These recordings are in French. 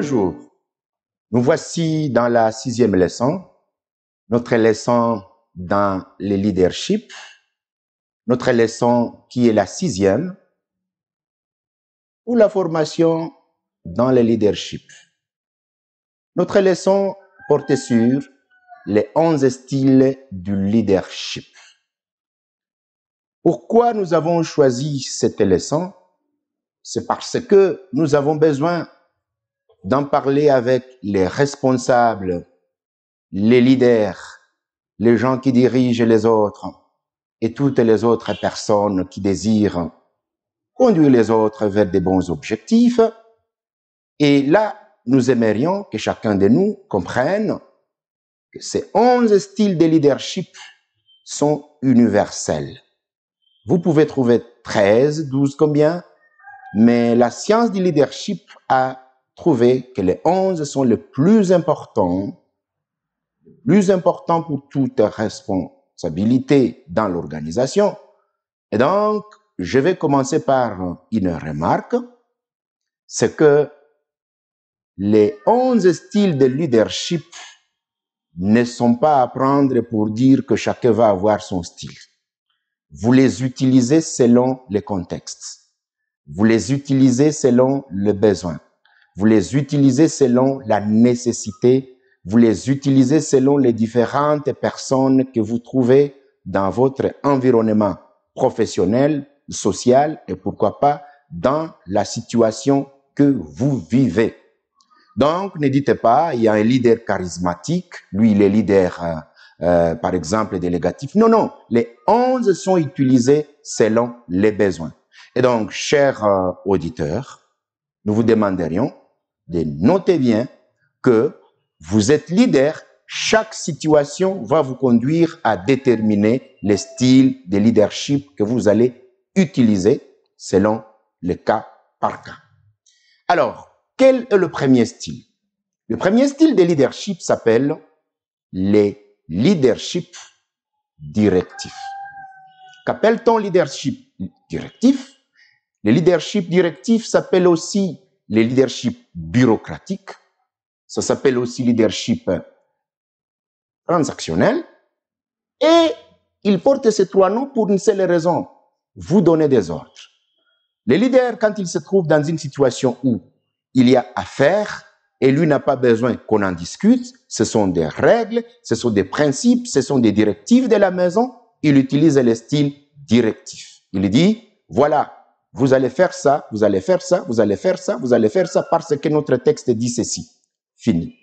Bonjour, nous voici dans la 6e leçon, notre leçon dans le leadership, notre leçon qui est la 6e, ou la formation dans le leadership. Notre leçon portait sur les 11 styles du leadership. Pourquoi nous avons choisi cette leçon? C'est parce que nous avons besoin d'en parler avec les responsables, les leaders, les gens qui dirigent les autres et toutes les autres personnes qui désirent conduire les autres vers des bons objectifs. Et là, nous aimerions que chacun de nous comprenne que ces 11 styles de leadership sont universels. Vous pouvez trouver 13, 12, combien, mais la science du leadership a trouvé que les 11 sont les plus importants pour toute responsabilité dans l'organisation. Et donc, je vais commencer par une remarque, c'est que les 11 styles de leadership ne sont pas à prendre pour dire que chacun va avoir son style. Vous les utilisez selon les contextes. Vous les utilisez selon le besoin. Vous les utilisez selon la nécessité. Vous les utilisez selon les différentes personnes que vous trouvez dans votre environnement professionnel, social et pourquoi pas dans la situation que vous vivez. Donc, ne dites pas, il y a un leader charismatique, lui il est leader, par exemple, délégatif. Non, non, les 11 sont utilisés selon les besoins. Et donc, chers auditeurs, nous vous demanderions de noter bien que vous êtes leader, chaque situation va vous conduire à déterminer le style de leadership que vous allez utiliser selon le cas par cas. Alors, quel est le premier style? Le premier style de leadership s'appelle les leadership directifs. Qu'appelle-t-on leadership directif? Le leadership directif s'appelle aussi le leadership bureaucratique. Ça s'appelle aussi leadership transactionnel. Et il porte ces trois noms pour une seule raison. Vous donner des ordres. Le leader, quand il se trouve dans une situation où il y a affaire et lui n'a pas besoin qu'on en discute, ce sont des règles, ce sont des principes, ce sont des directives de la maison, il utilise le style directif. Il dit, voilà, vous allez faire ça, vous allez faire ça, vous allez faire ça, vous allez faire ça parce que notre texte dit ceci. Fini.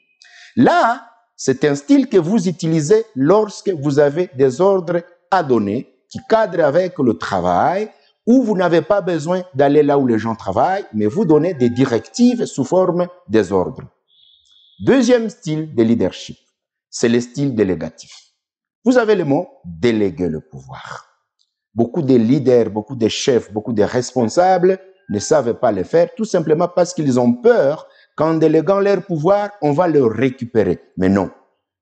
Là, c'est un style que vous utilisez lorsque vous avez des ordres à donner qui cadrent avec le travail, où vous n'avez pas besoin d'aller là où les gens travaillent, mais vous donnez des directives sous forme des ordres. Deuxième style de leadership, c'est le style délégatif. Vous avez le mot déléguer le pouvoir. Beaucoup de leaders, beaucoup de chefs, beaucoup de responsables ne savent pas le faire, tout simplement parce qu'ils ont peur qu'en déléguant leur pouvoir, on va le récupérer. Mais non,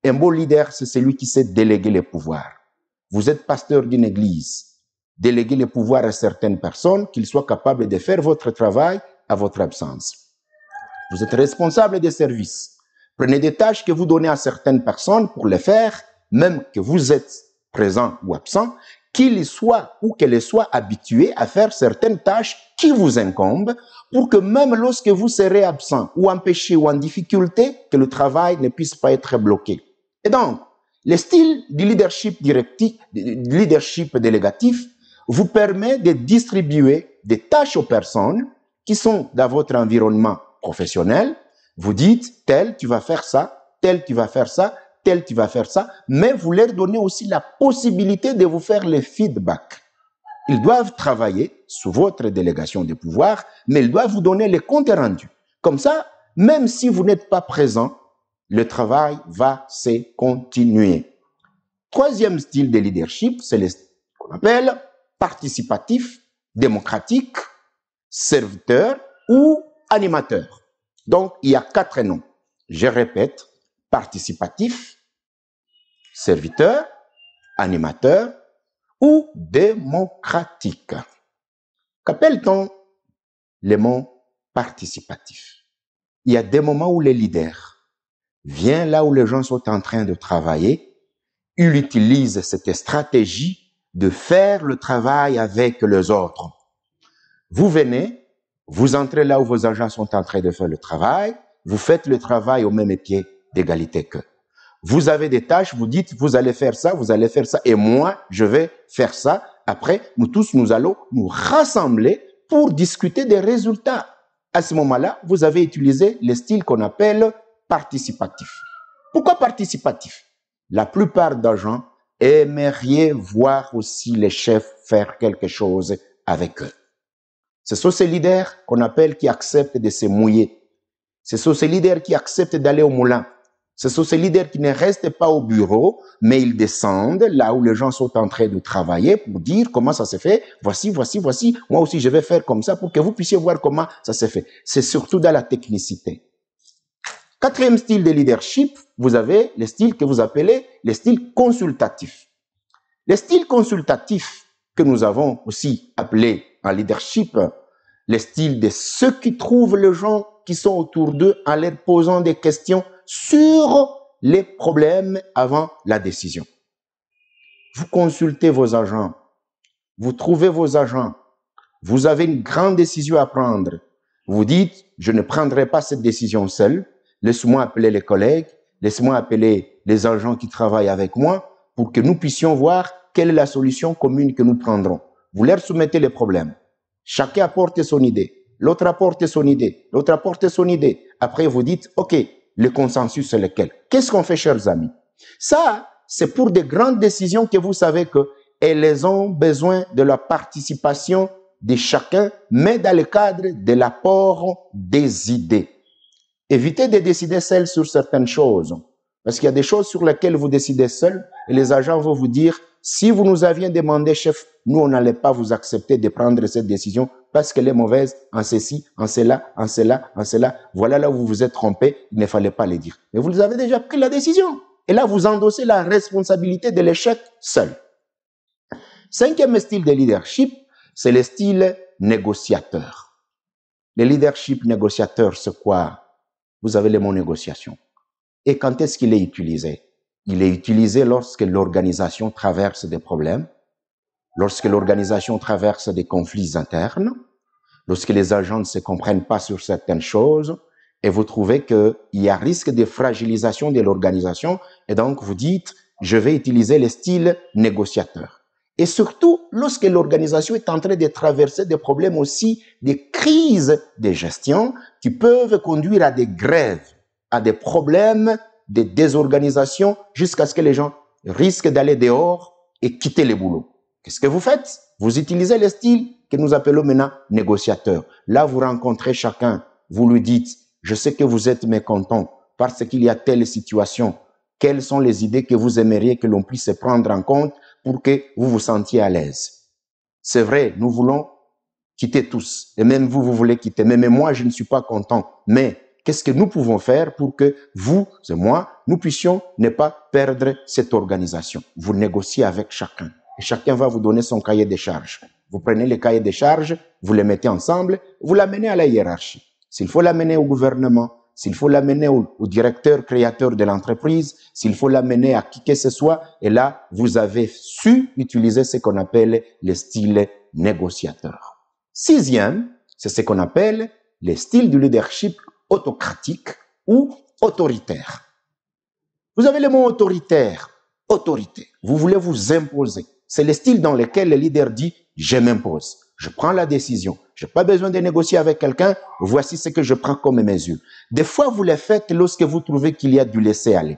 un beau leader, c'est celui qui sait déléguer le pouvoir. Vous êtes pasteur d'une église. Déléguez le pouvoir à certaines personnes, qu'ils soient capables de faire votre travail à votre absence. Vous êtes responsable des services. Prenez des tâches que vous donnez à certaines personnes pour les faire, même que vous êtes présent ou absent, qu'ils soient ou qu'elles soient habitués à faire certaines tâches qui vous incombent, pour que même lorsque vous serez absent ou empêché ou en difficulté, que le travail ne puisse pas être bloqué. Et donc, le style du leadership directif, du leadership délégatif, vous permet de distribuer des tâches aux personnes qui sont dans votre environnement professionnel. Vous dites, tel, tu vas faire ça, tel, tu vas faire ça, tel, tu vas faire ça, mais vous leur donnez aussi la possibilité de vous faire le feedback. Ils doivent travailler sous votre délégation de pouvoir, mais ils doivent vous donner les comptes rendus. Comme ça, même si vous n'êtes pas présent, le travail va se continuer. Troisième style de leadership, c'est ce qu'on appelle participatif, démocratique, serviteur ou animateur. Donc, il y a 4 noms. Je répète, participatif, serviteur, animateur ou démocratique. Qu'appelle-t-on le mot participatif? il y a des moments où les leaders viennent là où les gens sont en train de travailler, ils utilisent cette stratégie de faire le travail avec les autres. Vous venez, vous entrez là où vos agents sont en train de faire le travail, vous faites le travail au même pied d'égalité qu'eux. Vous avez des tâches, vous dites, vous allez faire ça, et moi, je vais faire ça. Après, nous tous, nous allons nous rassembler pour discuter des résultats. À ce moment-là, vous avez utilisé le style qu'on appelle participatif. Pourquoi participatif? La plupart d'agents aimeraient voir aussi les chefs faire quelque chose avec eux. Ce sont ces leaders qu'on appelle qui acceptent de se mouiller. Ce sont ces leaders qui acceptent d'aller au moulin. Ce sont ces leaders qui ne restent pas au bureau, mais ils descendent là où les gens sont en train de travailler pour dire comment ça se fait. Voici. Moi aussi, je vais faire comme ça pour que vous puissiez voir comment ça se fait. C'est surtout dans la technicité. Quatrième style de leadership, vous avez le style que vous appelez le style consultatif. Le style consultatif que nous avons aussi appelé en leadership, le style de ceux qui trouvent les gens qui sont autour d'eux en leur posant des questions sur les problèmes avant la décision. Vous consultez vos agents, vous trouvez vos agents, vous avez une grande décision à prendre. Vous dites, je ne prendrai pas cette décision seul, laisse-moi appeler les collègues, laisse-moi appeler les agents qui travaillent avec moi pour que nous puissions voir quelle est la solution commune que nous prendrons. Vous leur soumettez les problèmes. Chacun apporte son idée, l'autre apporte son idée, l'autre apporte son idée. Après, vous dites, OK, le consensus, c'est lequel? Qu'est-ce qu'on fait, chers amis? Ça, c'est pour des grandes décisions que vous savez qu'elles ont besoin de la participation de chacun, mais dans le cadre de l'apport des idées. Évitez de décider seul sur certaines choses, parce qu'il y a des choses sur lesquelles vous décidez seul, et les agents vont vous dire, si vous nous aviez demandé, chef, nous, on n'allait pas vous accepter de prendre cette décision parce qu'elle est mauvaise en ceci, en cela, en cela, en cela. Voilà là où vous vous êtes trompé, il ne fallait pas le dire. Mais vous avez déjà pris la décision. Et là, vous endossez la responsabilité de l'échec seul. Cinquième style de leadership, c'est le style négociateur. Le leadership négociateur, c'est quoi? Vous avez le mot négociation. Et quand est-ce qu'il est utilisé? Il est utilisé lorsque l'organisation traverse des problèmes, lorsque l'organisation traverse des conflits internes, lorsque les agents ne se comprennent pas sur certaines choses, et vous trouvez qu'il y a risque de fragilisation de l'organisation, et donc vous dites, je vais utiliser le style négociateur. Et surtout, lorsque l'organisation est en train de traverser des problèmes aussi, des crises de gestion qui peuvent conduire à des grèves, à des problèmes de désorganisation jusqu'à ce que les gens risquent d'aller dehors et quitter le boulot. Qu'est-ce que vous faites? Vous utilisez le style que nous appelons maintenant négociateur. Là, vous rencontrez chacun, vous lui dites, je sais que vous êtes mécontent parce qu'il y a telle situation. Quelles sont les idées que vous aimeriez que l'on puisse prendre en compte pour que vous vous sentiez à l'aise? C'est vrai, nous voulons quitter tous. Et même vous, vous voulez quitter. Mais moi, je ne suis pas content. Mais qu'est-ce que nous pouvons faire pour que vous et moi, nous puissions ne pas perdre cette organisation? Vous négociez avec chacun. Et chacun va vous donner son cahier de charges. Vous prenez les cahiers de charges, vous les mettez ensemble, vous l'amenez à la hiérarchie. S'il faut l'amener au gouvernement, s'il faut l'amener au directeur créateur de l'entreprise, s'il faut l'amener à qui que ce soit, et là, vous avez su utiliser ce qu'on appelle le style négociateur. Sixième, c'est ce qu'on appelle le style du leadership autocratique ou autoritaire. Vous avez le mot autoritaire, autorité. Vous voulez vous imposer. C'est le style dans lequel le leader dit « je m'impose ». Je prends la décision. Je n'ai pas besoin de négocier avec quelqu'un. Voici ce que je prends comme mesure. Des fois, vous le faites lorsque vous trouvez qu'il y a du laisser-aller.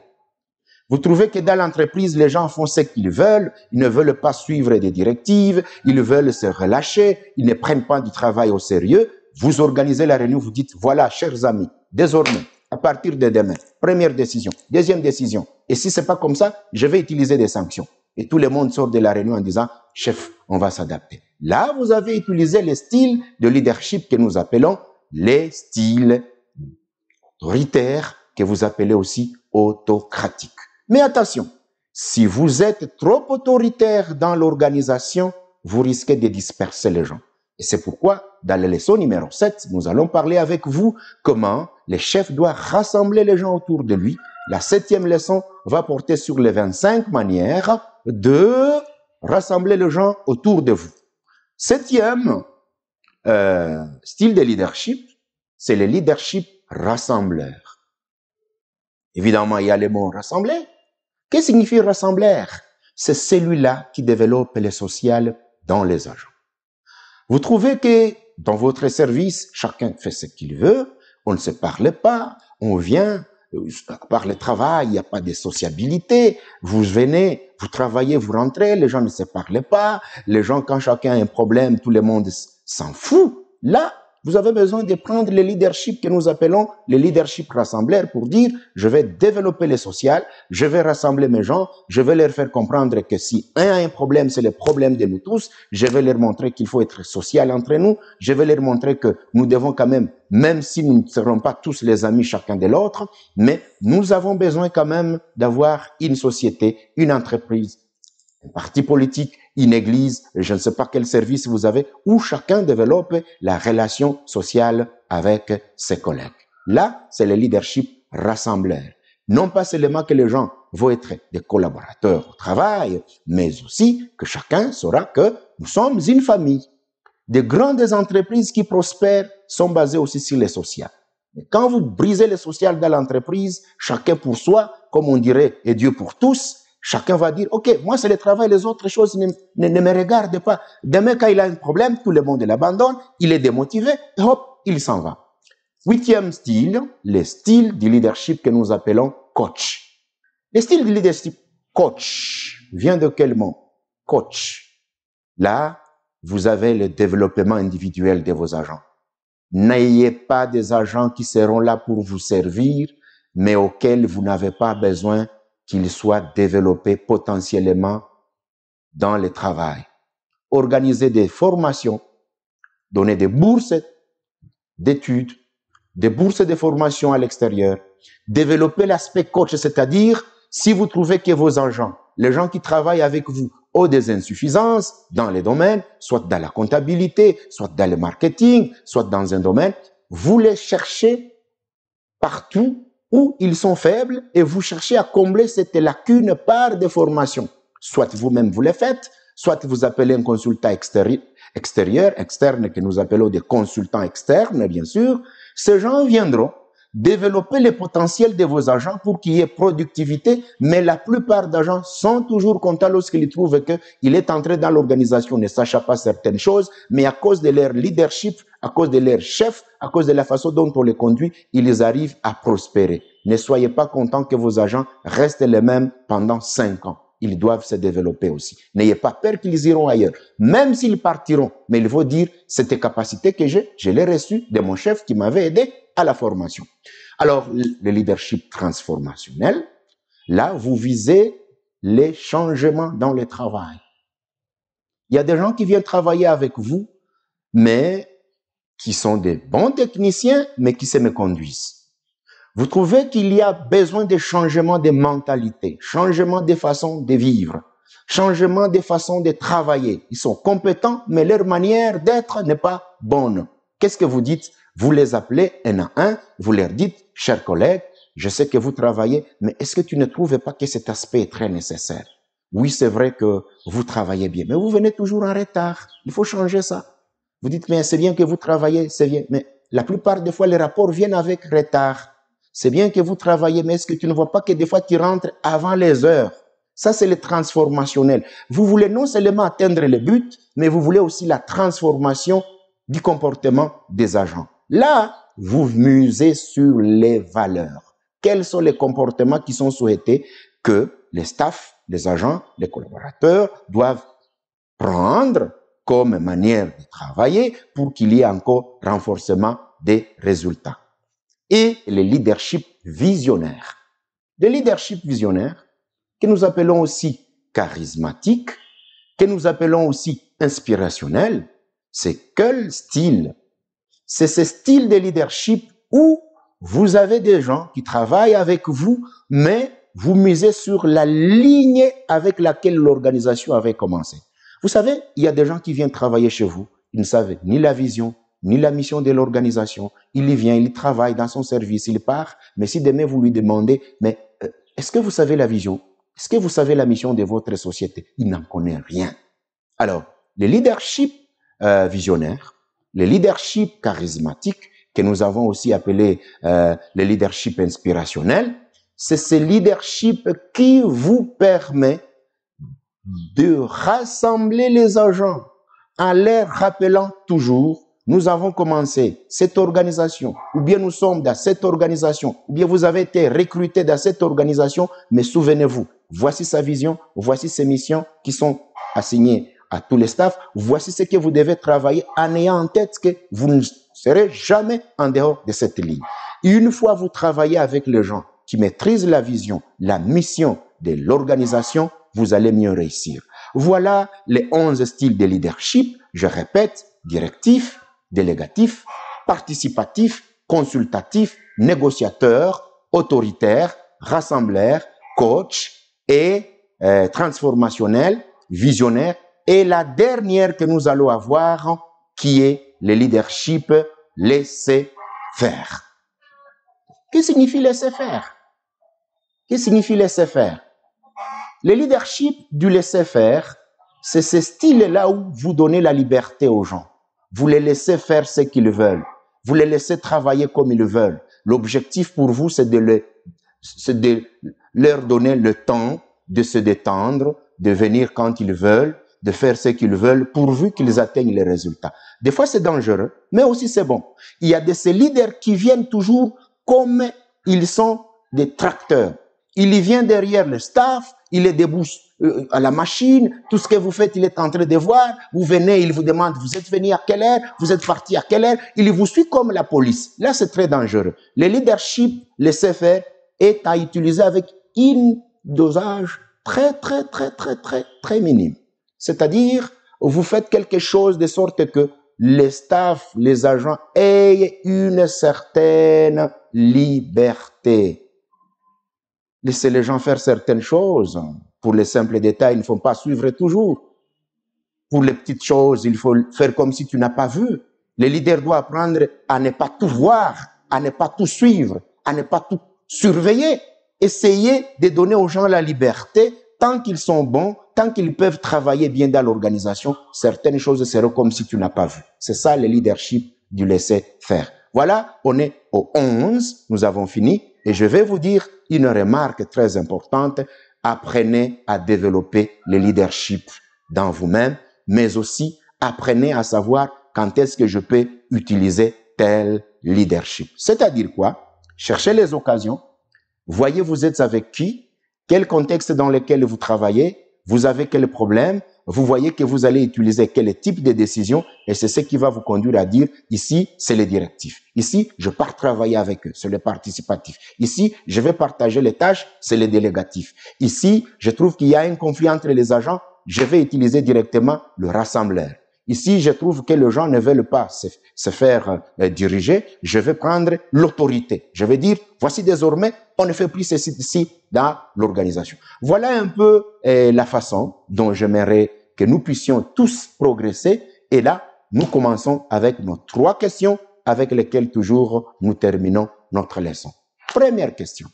Vous trouvez que dans l'entreprise, les gens font ce qu'ils veulent. Ils ne veulent pas suivre des directives. Ils veulent se relâcher. Ils ne prennent pas du travail au sérieux. Vous organisez la réunion. Vous dites, voilà, chers amis, désormais, à partir de demain, première décision, deuxième décision. Et si c'est pas comme ça, je vais utiliser des sanctions. Et tout le monde sort de la réunion en disant, chef, on va s'adapter. Là, vous avez utilisé le style de leadership que nous appelons les styles autoritaires, que vous appelez aussi autocratiques. Mais attention, si vous êtes trop autoritaire dans l'organisation, vous risquez de disperser les gens. Et c'est pourquoi, dans la leçon numéro 7, nous allons parler avec vous comment le chef doit rassembler les gens autour de lui. La 7e leçon va porter sur les 25 manières de rassembler les gens autour de vous. 7e style de leadership, c'est le leadership rassembleur. Évidemment, il y a le mot rassembler. Qu'est-ce que signifie rassembleur? C'est celui-là qui développe le social dans les agents. Vous trouvez que dans votre service, chacun fait ce qu'il veut, on ne se parle pas, on vient, par le travail, il n'y a pas de sociabilité, vous venez, vous travaillez, vous rentrez, les gens ne se parlent pas, les gens, quand chacun a un problème, tout le monde s'en fout. Là, vous avez besoin de prendre le leadership que nous appelons le leadership rassembleur pour dire, je vais développer le social, je vais rassembler mes gens, je vais leur faire comprendre que si un a un problème, c'est le problème de nous tous, je vais leur montrer qu'il faut être social entre nous, je vais leur montrer que nous devons quand même si nous ne serons pas tous les amis chacun de l'autre, mais nous avons besoin quand même d'avoir une société, une entreprise, un parti politique, une église, je ne sais pas quel service vous avez, où chacun développe la relation sociale avec ses collègues. Là, c'est le leadership rassembleur. Non pas seulement que les gens vont être des collaborateurs au travail, mais aussi que chacun saura que nous sommes une famille. De grandes entreprises qui prospèrent sont basées aussi sur le social. Mais quand vous brisez le social dans l'entreprise, chacun pour soi, comme on dirait, et Dieu pour tous, chacun va dire, OK, moi c'est le travail, les autres choses ne me regardent pas. Demain, quand il a un problème, tout le monde l'abandonne, il est démotivé, et hop, il s'en va. 8e style, le style du leadership que nous appelons coach. Le style du leadership coach vient de quel mot? Coach. Là, vous avez le développement individuel de vos agents. N'ayez pas des agents qui seront là pour vous servir, mais auxquels vous n'avez pas besoin qu'ils soient développés potentiellement dans le travail. Organiser des formations, donner des bourses d'études, des bourses de formation à l'extérieur, développer l'aspect coach, c'est-à-dire si vous trouvez que vos agents, les gens qui travaillent avec vous, ont des insuffisances dans les domaines, soit dans la comptabilité, soit dans le marketing, soit dans un domaine, vous les cherchez partout où ils sont faibles et vous cherchez à combler cette lacune par des formations. Soit vous-même vous les faites, soit vous appelez un consultant externe que nous appelons des consultants externes, bien sûr. Ces gens viendront développer le potentiel de vos agents pour qu'il y ait productivité, mais la plupart d'agents sont toujours contents lorsqu'ils trouvent qu'il est entré dans l'organisation, ne sachant pas certaines choses, mais à cause de leur leadership, à cause de leur chef, à cause de la façon dont on les conduit, ils arrivent à prospérer. Ne soyez pas contents que vos agents restent les mêmes pendant 5 ans. Ils doivent se développer aussi. N'ayez pas peur qu'ils iront ailleurs. Même s'ils partiront, mais il faut dire, cette capacité que j'ai, je l'ai reçue de mon chef qui m'avait aidé à la formation. Alors, le leadership transformationnel, là, vous visez les changements dans le travail. Il y a des gens qui viennent travailler avec vous, mais qui sont des bons techniciens, mais qui se méconduisent. Vous trouvez qu'il y a besoin de changement de mentalité, changement de façon de vivre, changement de façon de travailler. Ils sont compétents, mais leur manière d'être n'est pas bonne. Qu'est-ce que vous dites? Vous les appelez un à un, vous leur dites, chers collègues, je sais que vous travaillez, mais est-ce que tu ne trouves pas que cet aspect est très nécessaire? Oui, c'est vrai que vous travaillez bien, mais vous venez toujours en retard. Il faut changer ça. Vous dites, mais c'est bien que vous travaillez, c'est bien. Mais la plupart des fois, les rapports viennent avec retard. C'est bien que vous travaillez, mais est-ce que tu ne vois pas que des fois tu rentres avant les heures? Ça, c'est le transformationnel. Vous voulez non seulement atteindre le but, mais vous voulez aussi la transformation du comportement des agents. Là, vous musez sur les valeurs. Quels sont les comportements qui sont souhaités que les staffs, les agents, les collaborateurs doivent prendre comme manière de travailler pour qu'il y ait encore renforcement des résultats. Et le leadership visionnaire. Le leadership visionnaire, que nous appelons aussi charismatique, que nous appelons aussi inspirationnel, c'est quel style? C'est ce style de leadership où vous avez des gens qui travaillent avec vous, mais vous misez sur la ligne avec laquelle l'organisation avait commencé. Vous savez, il y a des gens qui viennent travailler chez vous, ils ne savent ni la vision, ni la mission de l'organisation. Il y vient, il travaille dans son service, il part. Mais si demain vous lui demandez, mais est-ce que vous savez la vision? Est-ce que vous savez la mission de votre société? Il n'en connaît rien. Alors, le leadership visionnaire, le leadership charismatique, que nous avons aussi appelé le leadership inspirationnel, c'est ce leadership qui vous permet de rassembler les agents en leur rappelant toujours, nous avons commencé cette organisation, ou bien nous sommes dans cette organisation, ou bien vous avez été recruté dans cette organisation, mais souvenez-vous, voici sa vision, voici ses missions qui sont assignées à tous les staffs, voici ce que vous devez travailler en ayant en tête que vous ne serez jamais en dehors de cette ligne. Une fois vous travaillez avec les gens qui maîtrisent la vision, la mission de l'organisation, vous allez mieux réussir. Voilà les 11 styles de leadership, je répète, directif, délégatif, participatif, consultatif, négociateur, autoritaire, rassembleur, coach et transformationnel, visionnaire. Et la dernière que nous allons avoir, qui est le leadership laisser faire. Que signifie laisser faire? Que signifie laisser faire? Le leadership du laisser-faire, c'est ce style-là où vous donnez la liberté aux gens. Vous les laissez faire ce qu'ils veulent. Vous les laissez travailler comme ils veulent. L'objectif pour vous, c'est de leur donner le temps de se détendre, de venir quand ils veulent, de faire ce qu'ils veulent, pourvu qu'ils atteignent les résultats. Des fois, c'est dangereux, mais aussi c'est bon. Il y a de ces leaders qui viennent toujours comme ils sont des tracteurs. Il y vient derrière le staff, il est debout à la machine, tout ce que vous faites, il est en train de voir, vous venez, il vous demande, vous êtes venu à quelle heure, vous êtes parti à quelle heure, il vous suit comme la police. Là, c'est très dangereux. Le leadership, laisser faire, est à utiliser avec une dosage très minime. C'est-à-dire, vous faites quelque chose de sorte que les staffs, les agents aient une certaine liberté. Laissez les gens faire certaines choses. Pour les simples détails, il ne faut pas suivre toujours. Pour les petites choses, il faut faire comme si tu n'as pas vu. Le leader doit apprendre à ne pas tout voir, à ne pas tout suivre, à ne pas tout surveiller. Essayez de donner aux gens la liberté. Tant qu'ils sont bons, tant qu'ils peuvent travailler bien dans l'organisation, certaines choses seront comme si tu n'as pas vu. C'est ça le leadership du laisser faire. Voilà, on est au 11, nous avons fini. Et je vais vous dire une remarque très importante. Apprenez à développer le leadership dans vous-même, mais aussi apprenez à savoir quand est-ce que je peux utiliser tel leadership. C'est-à-dire quoi? Cherchez les occasions. Voyez vous êtes avec qui, quel contexte dans lequel vous travaillez, vous avez quel problème, vous voyez que vous allez utiliser quel type de décision et c'est ce qui va vous conduire à dire ici, c'est le directif. Ici, je pars travailler avec eux, c'est le participatif. Ici, je vais partager les tâches, c'est le délégatif. Ici, je trouve qu'il y a un conflit entre les agents, je vais utiliser directement le rassembleur. Ici, je trouve que les gens ne veulent pas se faire diriger, je vais prendre l'autorité. Je vais dire, voici désormais, on ne fait plus ceci ici dans l'organisation. Voilà un peu la façon dont j'aimerais que nous puissions tous progresser. Et là, nous commençons avec nos 3 questions avec lesquelles toujours nous terminons notre leçon. Première question.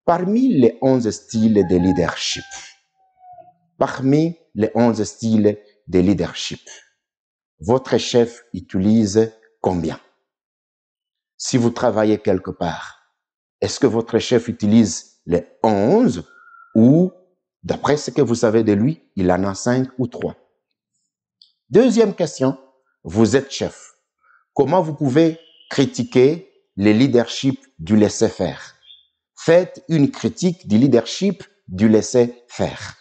Parmi les 11 styles de leadership, votre chef utilise combien? Si vous travaillez quelque part, est-ce que votre chef utilise les 11 ou, d'après ce que vous savez de lui, il en a 5 ou 3? Deuxième question, vous êtes chef. Comment vous pouvez critiquer le leadership du laisser-faire? Faites une critique du leadership du laisser-faire.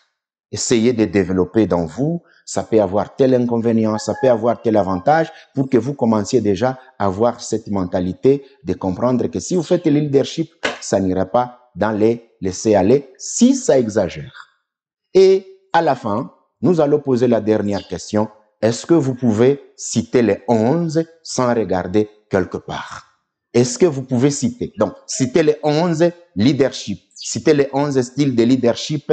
Essayez de développer dans vous, ça peut avoir tel inconvénient, ça peut avoir tel avantage, pour que vous commenciez déjà à avoir cette mentalité de comprendre que si vous faites le leadership, ça n'ira pas dans les laisser aller si ça exagère. Et à la fin, nous allons poser la dernière question. Est-ce que vous pouvez citer les 11 sans regarder quelque part? Est-ce que vous pouvez citer? Donc, citer les 11 leadership, citer les 11 styles de leadership,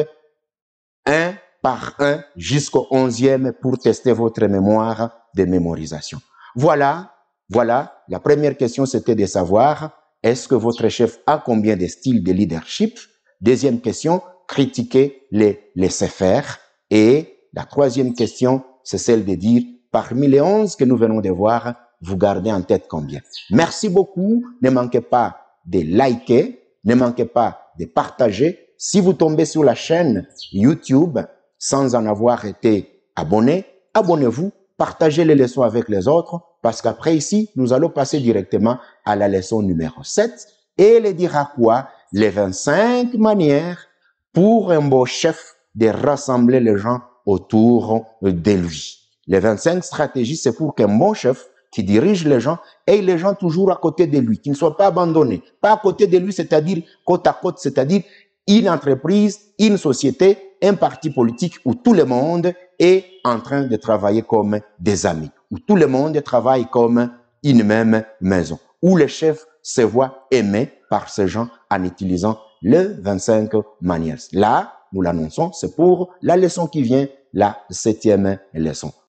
un par un jusqu'au 11e pour tester votre mémoire de mémorisation. Voilà Voilà, la première question, c'était de savoir, est-ce que votre chef a combien de styles de leadership? Deuxième question, critiquer les laisser-faire. Et la troisième question, c'est celle de dire, parmi les 11 que nous venons de voir, vous gardez en tête combien? Merci beaucoup. Ne manquez pas de liker, ne manquez pas de partager. Si vous tombez sur la chaîne YouTube sans en avoir été abonné, abonnez-vous, partagez les leçons avec les autres, parce qu'après ici, nous allons passer directement à la leçon numéro 7 et elle dira quoi? Les 25 manières pour un beau chef de rassembler les gens autour de lui. Les 25 stratégies, c'est pour qu'un bon chef qui dirige les gens ait les gens toujours à côté de lui, qui ne soient pas abandonnés. Pas à côté de lui, c'est-à-dire côte à côte, c'est-à-dire une entreprise, une société, un parti politique où tout le monde est en train de travailler comme des amis, où tout le monde travaille comme une même maison, où le chef se voit aimé par ces gens en utilisant les 25 manières. Là, nous l'annonçons, c'est pour la leçon qui vient, la 7e leçon.